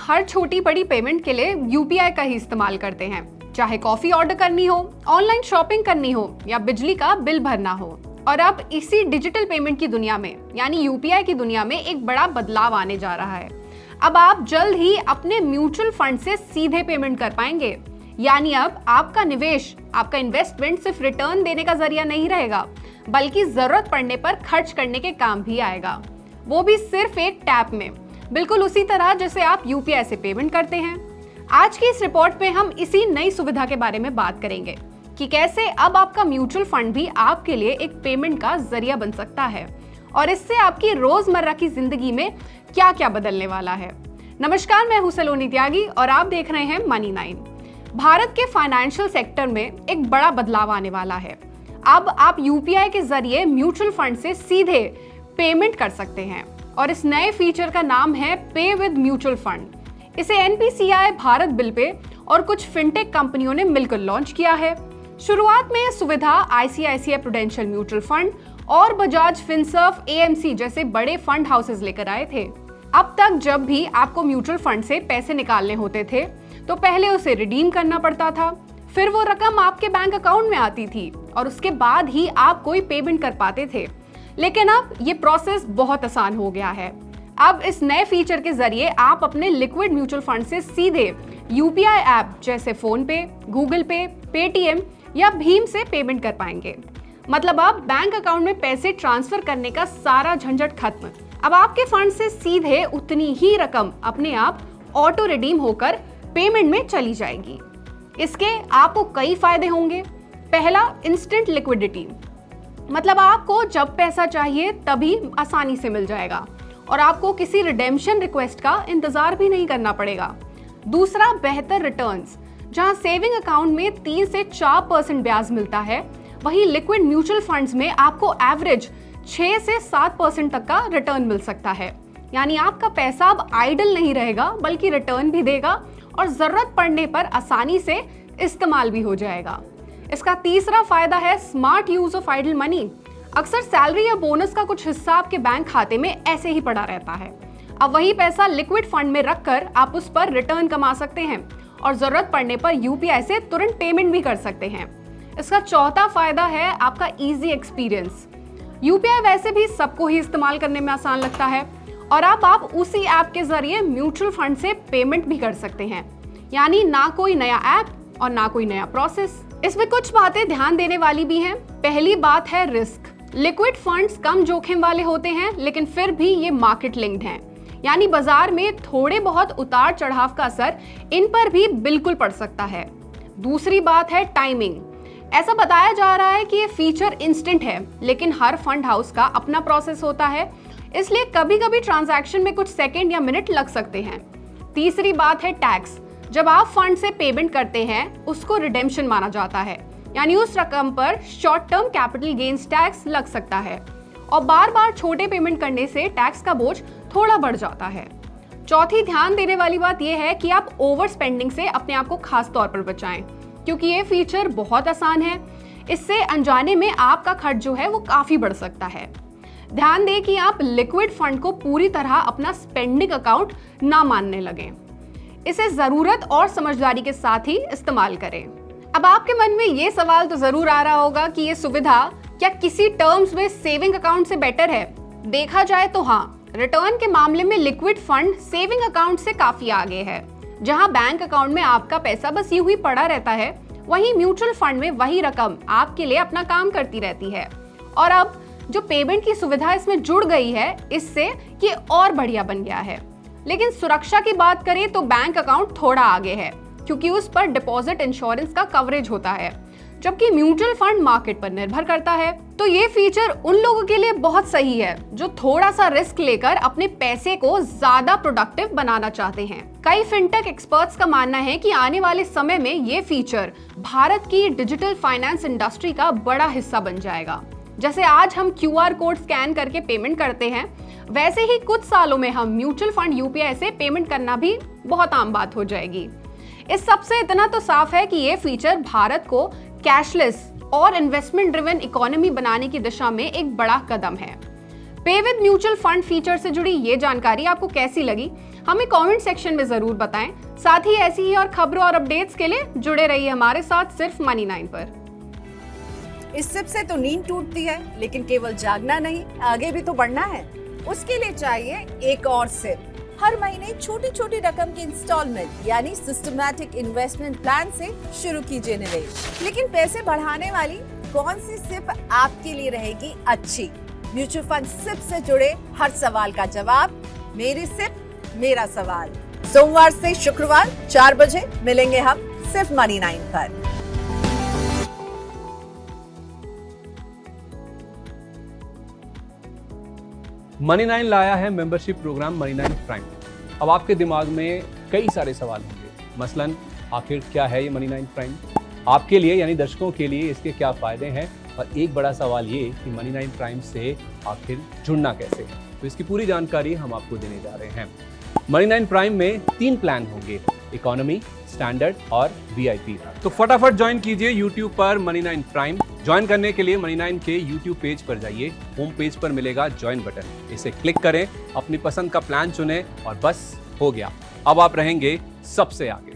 हर छोटी बड़ी पेमेंट के लिए यूपीआई का ही इस्तेमाल करते हैं, चाहे कॉफी ऑर्डर करनी हो, ऑनलाइन शॉपिंग करनी हो या बिजली का बिल भरना हो। और अब इसी डिजिटल पेमेंट की दुनिया में यानी यूपीआई की दुनिया में एक बड़ा बदलाव आने जा रहा है। अब आप जल्द ही अपने म्यूचुअल फंड से सीधे पेमेंट कर पाएंगे। यानी अब आपका निवेश, आपका इन्वेस्टमेंट सिर्फ रिटर्न देने का जरिया नहीं रहेगा, बल्कि जरूरत पड़ने पर खर्च करने के काम भी आएगा, वो भी सिर्फ एक टैप में, बिल्कुल उसी तरह जैसे आप यूपीआई से पेमेंट करते हैं। आज की इस रिपोर्ट में हम इसी नई सुविधा के बारे में बात करेंगे कि कैसे अब आपका म्यूचुअल फंड भी आपके लिए एक पेमेंट का जरिया बन सकता है और इससे आपकी रोजमर्रा की जिंदगी में क्या क्या बदलने वाला है। नमस्कार, मैं हूं सलोनी त्यागी और आप देख रहे हैं मनी 9। भारत के फाइनेंशियल सेक्टर में एक बड़ा बदलाव आने वाला है। अब आप यूपीआई के जरिए म्यूचुअल फंड से सीधे पेमेंट कर सकते हैं और इस नए फीचर का नाम है पे विद म्यूचुअल फंड। इसे एनपीसीआई, भारत बिल पे और कुछ फिनटेक कंपनियों ने मिलकर लॉन्च किया है। शुरुआत में यह सुविधा आईसीआईसीआई प्रूडेंशियल म्यूचुअल फंड और बजाज फिनसर्व एएमसी जैसे बड़े फंड हाउसेज लेकर आए थे। अब तक जब भी आपको म्यूचुअल फंड से पैसे निकालने होते थे तो पहले उसे रिडीम करना पड़ता था, फिर वो रकम आपके बैंक अकाउंट में आती थी और उसके बाद ही आप कोई पेमेंट कर पाते थे। लेकिन अब ये प्रोसेस बहुत आसान हो गया है। अब इस नए फीचर के जरिए आप अपने लिक्विड म्यूचुअल फंड से सीधे यूपीआई ऐप जैसे फोन पे, गूगल पे, पेटीएम या भीम से पेमेंट कर पाएंगे। मतलब आप बैंक अकाउंट में पैसे ट्रांसफर करने का सारा झंझट खत्म। अब आपके फंड से सीधे उतनी ही रकम अपने आप ऑटो रिडीम होकर पेमेंट में चली जाएगी। इसके आपको कई फायदे होंगे। पहला, इंस्टेंट लिक्विडिटी, मतलब आपको जब पैसा चाहिए तभी आसानी से मिल जाएगा और आपको किसी रिडेम्पशन रिक्वेस्ट का इंतजार भी नहीं करना पड़ेगा। दूसरा, बेहतर रिटर्न्स, जहां सेविंग अकाउंट में 3 से 4% ब्याज मिलता है, वहीं लिक्विड म्यूचुअल फंड्स में आपको एवरेज 6 से 7% तक का रिटर्न मिल सकता है। यानी आपका पैसा अब आइडल नहीं रहेगा, बल्कि रिटर्न भी देगा और जरूरत पड़ने पर आसानी से इस्तेमाल भी हो जाएगा। इसका तीसरा फायदा है smart use of idle money. अक्सर सैलरी या बोनस का कुछ हिस्सा आपके बैंक खाते में ऐसे ही पड़ा रहता है। अब वही पैसा लिक्विड फंड में रखकर आप उस पर रिटर्न कमा सकते हैं और जरूरत पड़ने पर यूपीआई से तुरंत पेमेंट भी कर सकते हैं। इसका चौथा फायदा है आपका इजी एक्सपीरियंस। यूपीआई वैसे भी सबको ही इस्तेमाल करने में आसान लगता है और अब आप उसी ऐप के जरिए म्यूचुअल फंड से पेमेंट भी कर सकते हैं। यानी ना कोई नया ऐप और ना कोई नया प्रोसेस। इसमें कुछ बातें ध्यान देने वाली भी हैं। पहली बात है रिस्क। लिक्विड फंड्स कम जोखिम वाले होते हैं, लेकिन फिर भी ये मार्केट लिंक्ड हैं। यानी बाजार में थोड़े बहुत उतार चढ़ाव का असर इन पर भी बिल्कुल पड़ सकता है। दूसरी बात है टाइमिंग। ऐसा बताया जा रहा है कि ये फीचर इंस्टेंट है, लेकिन हर फंड हाउस का अपना प्रोसेस होता है, इसलिए कभी कभी ट्रांजैक्शन में कुछ सेकंड या मिनट लग सकते हैं। तीसरी बात है टैक्स। जब आप फंड से पेमेंट करते हैं उसको रिडेम्पशन माना जाता है, यानी उस रकम पर short term capital gains tax लग सकता है और बार बार छोटे पेमेंट करने से टैक्स का बोझ थोड़ा बढ़ जाता है। चौथी ध्यान देने वाली बात यह है कि आप ओवर स्पेंडिंग से अपने आप को खास तौर पर बचाएं, क्योंकि ये फीचर बहुत आसान है। इससे अनजाने में आपका खर्च जो है वो काफी बढ़ सकता है। ध्यान दें कि आप लिक्विड फंड को पूरी तरह अपना स्पेंडिंग अकाउंट ना मानने लगें। इसे जरूरत और समझदारी के साथ ही इस्तेमाल करें। अब आपके मन में ये सवाल तो जरूर आ रहा होगा कि ये सुविधा क्या किसी टर्म्स में सेविंग अकाउंट से बेटर है? देखा जाए तो हाँ, रिटर्न के मामले में लिक्विड फंड सेविंग अकाउंट से काफी आगे है। जहां बैंक अकाउंट में आपका पैसा बस यूं ही पड़ा रहता है, वहीं म्यूचुअल फंड में वही रकम आपके लिए अपना काम करती रहती है। और अब जो पेमेंट की सुविधा इसमें जुड़ गई है, इससे ये और बढ़िया बन गया है। लेकिन सुरक्षा की बात करें तो बैंक अकाउंट थोड़ा आगे है, क्योंकि उस पर डिपॉजिट इंश्योरेंस का कवरेज होता है, जबकि म्यूचुअल फंड मार्केट पर निर्भर करता है। तो ये फीचर उन लोगों के लिए बहुत सही है जो थोड़ा सा रिस्क लेकर अपने पैसे को ज्यादा प्रोडक्टिव बनाना चाहते हैं। कई फिनटेक एक्सपर्ट्स का मानना है कि आने वाले समय में ये फीचर भारत की डिजिटल फाइनेंस इंडस्ट्री का बड़ा हिस्सा बन जाएगा। जैसे आज हम क्यूआर कोड स्कैन करके पेमेंट करते हैं, वैसे ही कुछ सालों में हम म्यूचुअल फंड यूपीआई से पेमेंट करना भी बहुत आम बात हो जाएगी। इस सबसे इतना तो साफ है कि ये फीचर भारत को कैशलेस और इन्वेस्टमेंट ड्रिवन इकोनॉमी बनाने की दिशा में एक बड़ा कदम है। पे विद म्यूचुअल फंड फीचर से जुड़ी ये जानकारी आपको कैसी लगी? हमें कमेंट सेक्शन में जरूर बताएं। साथ ही ऐसी ही और खबरों और अपडेट्स के लिए जुड़े रहिए हमारे साथ सिर्फ मनी 9 पर। इस सिप से तो नींद टूटती है, लेकिन केवल जागना नहीं, आगे भी तो बढ़ना है। उसके लिए चाहिए एक और सिप। हर महीने छोटी छोटी रकम की इंस्टॉलमेंट यानी सिस्टमैटिक इन्वेस्टमेंट प्लान से शुरू कीजिए निवेश। लेकिन पैसे बढ़ाने वाली कौन सी सिप आपके लिए रहेगी अच्छी? म्यूचुअल फंड सिप से जुड़े हर सवाल का जवाब मेरी सिप मेरा सवाल। सोमवार से शुक्रवार 4 बजे मिलेंगे हम सिर्फ मनी 9 पर। मनी 9 लाया है मेंबरशिप प्रोग्राम मनी 9 प्राइम। अब आपके दिमाग में कई सारे सवाल होंगे, मसलन आखिर क्या है ये मनी 9 प्राइम, आपके लिए यानी दर्शकों के लिए इसके क्या फ़ायदे हैं, और एक बड़ा सवाल ये कि मनी 9 प्राइम से आखिर जुड़ना कैसे है। तो इसकी पूरी जानकारी हम आपको देने जा रहे हैं। मनी 9 प्राइम में 3 प्लान होंगे, इकोनॉमी, स्टैंडर्ड और VIP। तो फटाफट ज्वाइन कीजिए YouTube पर मनी 9 प्राइम। ज्वाइन करने के लिए मनी 9 के YouTube पेज पर जाइए, होम पेज पर मिलेगा ज्वाइन बटन, इसे क्लिक करें, अपनी पसंद का प्लान चुनें और बस हो गया, अब आप रहेंगे सबसे आगे।